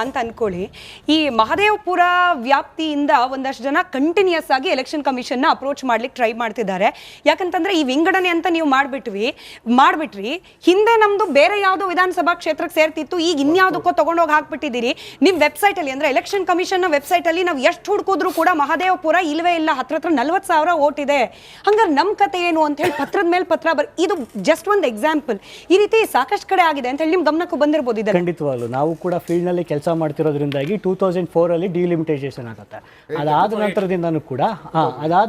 ಅಂತ ಅನ್ಕೊಳ್ಳಿ. ಈ ಮಹದೇವಪುರ ವ್ಯಾಪ್ತಿಯಿಂದ ಒಂದಷ್ಟು ಜನ ಕಂಟಿನ್ಯೂಸ್ ಆಗಿ ಎಲೆಕ್ಷನ್ ಕಮಿಷನ್ ನ ಅಪ್ರೋಚ್ ಮಾಡ್ಲಿಕ್ಕೆ ಟ್ರೈ ಮಾಡ್ತಿದ್ದಾರೆ. ಯಾಕಂತಂದ್ರೆ ಈ ವಿಂಗಡಣೆ ಅಂತ ನೀವು ಮಾಡ್ಬಿಟ್ರಿ, ಹಿಂದೆ ನಮ್ದು ಬೇರೆ ಯಾವ್ದೋ ವಿಧಾನಸಭಾ ಕ್ಷೇತ್ರಕ್ಕೆ ಸೇರ್ತಿತ್ತು, ಈಗ ಇನ್ಯಾವುದಕ್ಕೋ ತಗೊಂಡೋಗಿ ಹಾಕ್ಬಿಟ್ಟಿದ್ದೀರಿ. ನಿಮ್ ವೆಬ್ಸೈಟ್ ಅಲ್ಲಿ ಅಂದ್ರೆ ಎಲೆಕ್ಷನ್ ಕಮಿಷನ್ ನ ವೆಬ್ಸೈಟ್ ಅಲ್ಲಿ ನಾವು ಎಷ್ಟು ಹುಡುಕಿದ್ರು ಕೂಡ ಮಹದೇವಪುರ ಇಲ್ವೇ ಇಲ್ಲ, ಹತ್ರ 40,000 ಓಟ್ ಇದೆ. ಹಂಗಾರೆ ನಮ್ ಕತೆ ಏನು ಅಂತ ಹೇಳಿ ಪತ್ರದ ಮೇಲೆ ಪತ್ರ ಇದು ಜಸ್ಟ್ ಒಂದು ಎಕ್ಸಾಂಪಲ್. ಈ ರೀತಿ ಸಾಕಷ್ಟು ಕಡೆ ಆಗಿದೆ ಅಂತ ಹೇಳಿ ನಿಮ್ ಗಮನಕ್ಕೂ ಬಂದಿರಬಹುದು. ಇದನ್ನ ಖಂಡಿತವಾಗ್ಲು ನಾವು ಕೂಡ ಫೀಲ್ಡ್ ನಲ್ಲಿ ಕೆಲಸ ಮಾಡ್ತಿರೋದ್ರಿಂದಾಗಿ 2004 ಅಲ್ಲಿ ಡಿಲಿಮಿಟೇಷನ್ ಆಗುತ್ತೆ. ಅದಾದ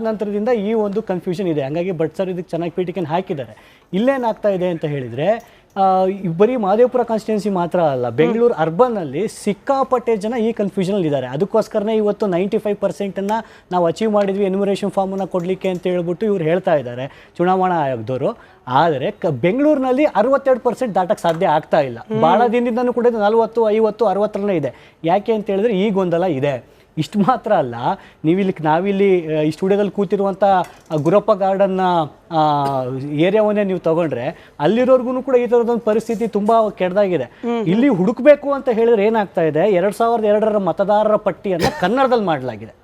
ನಂತರದಿಂದ ಈ ಒಂದು ಕನ್ಫ್ಯೂಷನ್ ಇದೆ. ಹಂಗಾಗಿ ಬಟ್ ಸರ್ ಇದಕ್ಕೆ ಚೆನ್ನಾಗಿ ಪೀಠಿಕೆನ್ ಹಾಕಿದ್ದಾರೆ. ಇಲ್ಲೇನಾಗ್ತಾ ಇದೆ ಅಂತ ಹೇಳಿದ್ರೆ ಬರೀ ಮಹದೇವಪುರ ಕಾನ್ಸ್ಟಿಟ್ಯೂನ್ಸಿ ಮಾತ್ರ ಅಲ್ಲ, ಬೆಂಗಳೂರು ಅರ್ಬನ್ನಲ್ಲಿ ಸಿಕ್ಕಾಪಟ್ಟೆ ಜನ ಈ ಕನ್ಫ್ಯೂಷನಲ್ಲಿ ಇದ್ದಾರೆ. ಅದಕ್ಕೋಸ್ಕರನೇ ಇವತ್ತು 95% ನಾವು ಅಚೀವ್ ಮಾಡಿದ್ವಿ ಎನ್ಯುಮರೇಷನ್ ಫಾರ್ಮನ್ನು ಕೊಡಲಿಕ್ಕೆ ಅಂತ ಹೇಳ್ಬಿಟ್ಟು ಇವ್ರು ಹೇಳ್ತಾ ಇದ್ದಾರೆ ಚುನಾವಣಾ ಆಯೋಗದವರು. ಆದರೆ ಬೆಂಗಳೂರಿನಲ್ಲಿ 62% ದಾಟಕ್ಕೆ ಸಾಧ್ಯ ಆಗ್ತಾ ಇಲ್ಲ. ಭಾಳ ದಿನದಿಂದನೂ ಕೂಡ 40, 50, 60 ಇದೆ. ಯಾಕೆ ಅಂತ ಹೇಳಿದ್ರೆ ಈ ಗೊಂದಲ ಇದೆ. ಇಷ್ಟು ಮಾತ್ರ ಅಲ್ಲ, ನಾವಿಲ್ಲಿ ಈ ಸ್ಟುಡಿಯೋದಲ್ಲಿ ಕೂತಿರುವಂಥ ಗುರಪ್ಪ ಗಾರ್ಡನ್ನ ಏರಿಯಾವನ್ನೇ ನೀವು ತಗೊಂಡ್ರೆ ಅಲ್ಲಿರೋರ್ಗು ಕೂಡ ಈ ಥರದೊಂದು ಪರಿಸ್ಥಿತಿ ತುಂಬ ಕೆಟ್ಟದಾಗಿದೆ. ಇಲ್ಲಿ ಹುಡುಕ್ಬೇಕು ಅಂತ ಹೇಳಿದ್ರೆ ಏನಾಗ್ತಾ ಇದೆ, 2002ರ ಮತದಾರರ ಪಟ್ಟಿಯನ್ನು ಕನ್ನಡದಲ್ಲಿ ಮಾಡಲಾಗಿದೆ.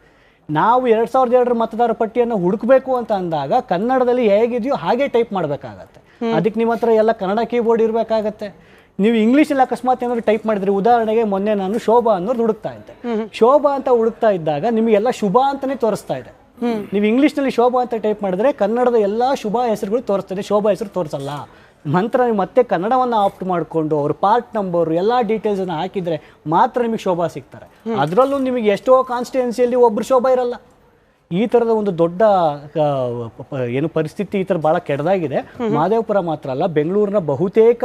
ನಾವು 2002ರ ಮತದಾರರ ಪಟ್ಟಿಯನ್ನು ಹುಡುಕಬೇಕು ಅಂತ ಅಂದಾಗ ಕನ್ನಡದಲ್ಲಿ ಹೇಗಿದೆಯೋ ಹಾಗೆ ಟೈಪ್ ಮಾಡಬೇಕಾಗತ್ತೆ. ಅದಕ್ಕೆ ನಿಮ್ಮ ಹತ್ರ ಎಲ್ಲ ಕನ್ನಡ ಕೀಬೋರ್ಡ್ ಇರಬೇಕಾಗತ್ತೆ. ನೀವು ಇಂಗ್ಲೀಷಲ್ಲಿ ಅಕಸ್ಮಾತ್ ಏನಾದ್ರು ಟೈಪ್ ಮಾಡಿದ್ರೆ, ಉದಾಹರಣೆಗೆ ಮೊನ್ನೆ ನಾನು ಶೋಭಾ ಅನ್ನೋದು ಹುಡುಕ್ತಾ ಇದ್ದೆ. ಶೋಭಾ ಅಂತ ಹುಡುಕ್ತಾ ಇದ್ದಾಗ ನಿಮಗೆಲ್ಲ ಶುಭ ಅಂತಾನೆ ತೋರಿಸ್ತಾ ಇದೆ. ನೀವು ಇಂಗ್ಲೀಷ್ನಲ್ಲಿ ಶೋಭಾ ಅಂತ ಟೈಪ್ ಮಾಡಿದ್ರೆ ಕನ್ನಡದ ಎಲ್ಲ ಶುಭ ಹೆಸರುಗಳು ತೋರಿಸ್ತದೆ, ಶೋಭಾ ಹೆಸರು ತೋರಿಸಲ್ಲ. ನಂತರ ನೀವು ಮತ್ತೆ ಕನ್ನಡವನ್ನು ಆಪ್ಟ್ ಮಾಡಿಕೊಂಡು ಅವ್ರ ಪಾರ್ಟ್ ನಂಬರು ಎಲ್ಲ ಡೀಟೇಲ್ಸನ್ನು ಹಾಕಿದರೆ ಮಾತ್ರ ನಿಮಗೆ ಶೋಭಾ ಸಿಗ್ತಾರೆ. ಅದರಲ್ಲೂ ನಿಮಗೆ ಎಷ್ಟೋ ಕಾನ್ಸ್ಟಿಟ್ಯೂನ್ಸಿಯಲ್ಲಿ ಒಬ್ಬರು ಶೋಭಾ ಇರಲ್ಲ. ಈ ಥರದ ಒಂದು ದೊಡ್ಡ ಏನು ಪರಿಸ್ಥಿತಿ ಈ ಥರ ಭಾಳ ಕೆಟ್ಟದಾಗಿದೆ. ಮಹದೇವಪುರ ಮಾತ್ರ ಅಲ್ಲ, ಬೆಂಗಳೂರಿನ ಬಹುತೇಕ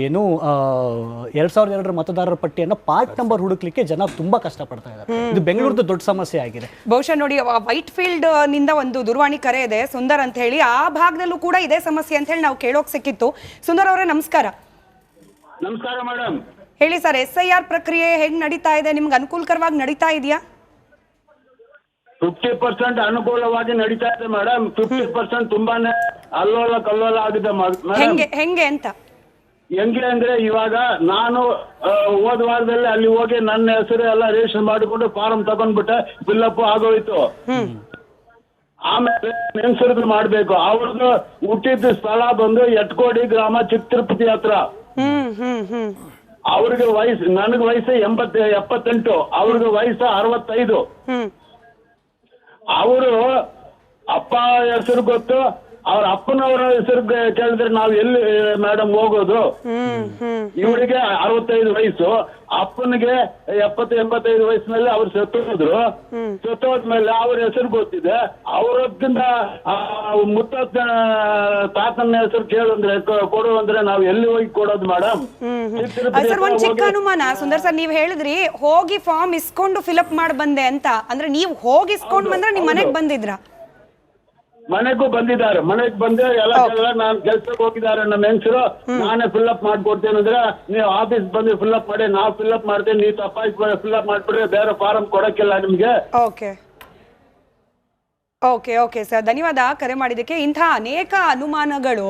2002ರ ಮತದಾರರ ಪಟ್ಟಿಯನ್ನು ಪಾರ್ಟ್ ನಂಬರ್ ಹುಡುಕ್ಲಿಕ್ಕೆ ಜನ ತುಂಬಾ ಕಷ್ಟಪಡ್ತಾ ಇದ್ದಾರೆ. ಇದು ಬೆಂಗಳೂರದ ದೊಡ್ಡ ಸಮಸ್ಯೆ ಆಗಿದೆ. ಬಹುಶಃ ನೋಡಿ, ವೈಟ್ ಫೀಲ್ಡ್ ನಿಂದ ಒಂದು ದೂರವಾಣಿ ಕರೆ ಇದೆ, ಸುಂದರ್ ಅಂತ ಹೇಳಿ. ಆ ಭಾಗದಲ್ಲೂ ಕೂಡ ಇದೇ ಸಮಸ್ಯೆ ಅಂತ ಹೇಳಿ ನಾವು ಕೇಳೋಕ್ ಸಿಕ್ಕಿತ್ತು. ಸುಂದರ್ ಅವರೇ ನಮಸ್ಕಾರ. ನಮಸ್ಕಾರ ಮೇಡಮ್. ಹೇಳಿ ಸರ್, SIR ಪ್ರಕ್ರಿಯೆ ಹೇಗೆ ನಡೀತಾ ಇದೆ? ನಿಮ್ಗೆ ಅನುಕೂಲಕರವಾಗಿ ನಡೀತಾ ಇದೆಯಾ? 50% ಅನುಕೂಲವಾಗಿ ನಡೀತಾ ಇದೆ ಮೇಡಮ್. 50% ತುಂಬಾನೇ ಅಲ್ಲೋಲ ಕಲ್ಲೋಲ ಆಗಿದೆ ಹೆಂಗೆ ಅಂತ. ಹೆಂಗೆ ಅಂದ್ರೆ, ಇವಾಗ ನಾನು ಹೋದ ವಾರದಲ್ಲಿ ಅಲ್ಲಿ ಹೋಗಿ ನನ್ನ ಹೆಸರು ಎಲ್ಲ ರಿಜಿಸ್ಟರ್ ಮಾಡಿಕೊಂಡು ಫಾರಂ ತಗೊಂಡ್ಬಿಟ್ಟೆ, ಫಿಲ್ಅಪ್ ಆಗೋಯ್ತು. ಆಮೇಲೆ ಹೆಸರು ಮಾಡ್ಬೇಕು. ಅವ್ರದ್ದು ಹುಟ್ಟಿದ ಸ್ಥಳ ಬಂದು ಎಟ್ಕೋಡಿ ಗ್ರಾಮ, ಚಿಕ್ಕ ತಿರುಪತಿ ಹತ್ರ. ಅವ್ರಿಗೆ ವಯಸ್ಸು, ನನಗೆ ವಯಸ್ಸು 78, ಅವ್ರಿಗೆ ವಯಸ್ಸು 65. ಅವರು ಅಪ್ಪ ಹೆಸರು ಗೊತ್ತು, ಅವ್ರ ಅಪ್ಪನವರ ಹೆಸರು ಕೇಳಿದ್ರೆ ನಾವು ಎಲ್ಲಿ ಮೇಡಮ್ ಹೋಗೋದು? ಇವರಿಗೆ 65 ವಯಸ್ಸು, ಅಪ್ಪನಿಗೆ 70-85 ವಯಸ್ಸಿನಲ್ಲಿ ಅವ್ರು ಸತ್ತೋದ್ಮೇಲೆ ಅವ್ರ ಹೆಸರು ಗೊತ್ತಿದೆ. ಅವರದ್ದಿಂದ ಮುತ್ತ ತಾತನ ಹೆಸರು ಕೇಳಂದ್ರೆ ಕೊಡು ಅಂದ್ರೆ ನಾವು ಎಲ್ಲಿ ಹೋಗಿ ಕೊಡೋದು ಮೇಡಮ್? ಸರ್, ಒಂದ್ ಚಿಕ್ಕ ಅನುಮಾನ ಸುಂದರ್ ಸರ್, ನೀವ್ ಹೇಳಿದ್ರಿ ಹೋಗಿ ಫಾರ್ಮ್ ಇಸ್ಕೊಂಡು ಫಿಲ್ಅಪ್ ಮಾಡಿ ಬಂದೆ ಅಂತ. ಅಂದ್ರೆ ನೀವು ಹೋಗಿ ಇಸ್ಕೊಂಡ್ ಬಂದ್ರೆ ನಿಮ್ ಮನೆಗ್ ಬಂದಿದ್ರ? ಮನೆಗೂ ಬಂದಿದ್ದಾರೆ. ಮನೆಗೆ ಬಂದು ಎಲ್ಲ ನಾನು ಕೆಲ್ಸಕ್ಕೆ ಹೋಗಿದ್ದಾರೆ ನಮ್ಮ ಹೆಂಗಸರು. ನಾನೇ ಫಿಲ್ಅಪ್ ಮಾಡ್ಕೊಡ್ತೇನೆ ಅಂದ್ರೆ, ನೀವು ಆಫೀಸ್ ಬಂದು ಫಿಲ್ಅಪ್ ಮಾಡಿ, ನಾವು ಫಿಲ್ಅಪ್ ಮಾಡ್ತೇನೆ, ನೀವು ತಪ್ಪಾಗಿ ಫಿಲ್ಅಪ್ ಮಾಡ್ಬಿಟ್ರೆ ಬೇರೆ ಫಾರಂ ಕೊಡಕ್ಕಿಲ್ಲ ನಿಮ್ಗೆ. ಓಕೆ ಸರ್, ಧನ್ಯವಾದ ಕರೆ ಮಾಡಿದ್ದಕ್ಕೆ. ಇಂತಹ ಅನೇಕ ಅನುಮಾನಗಳು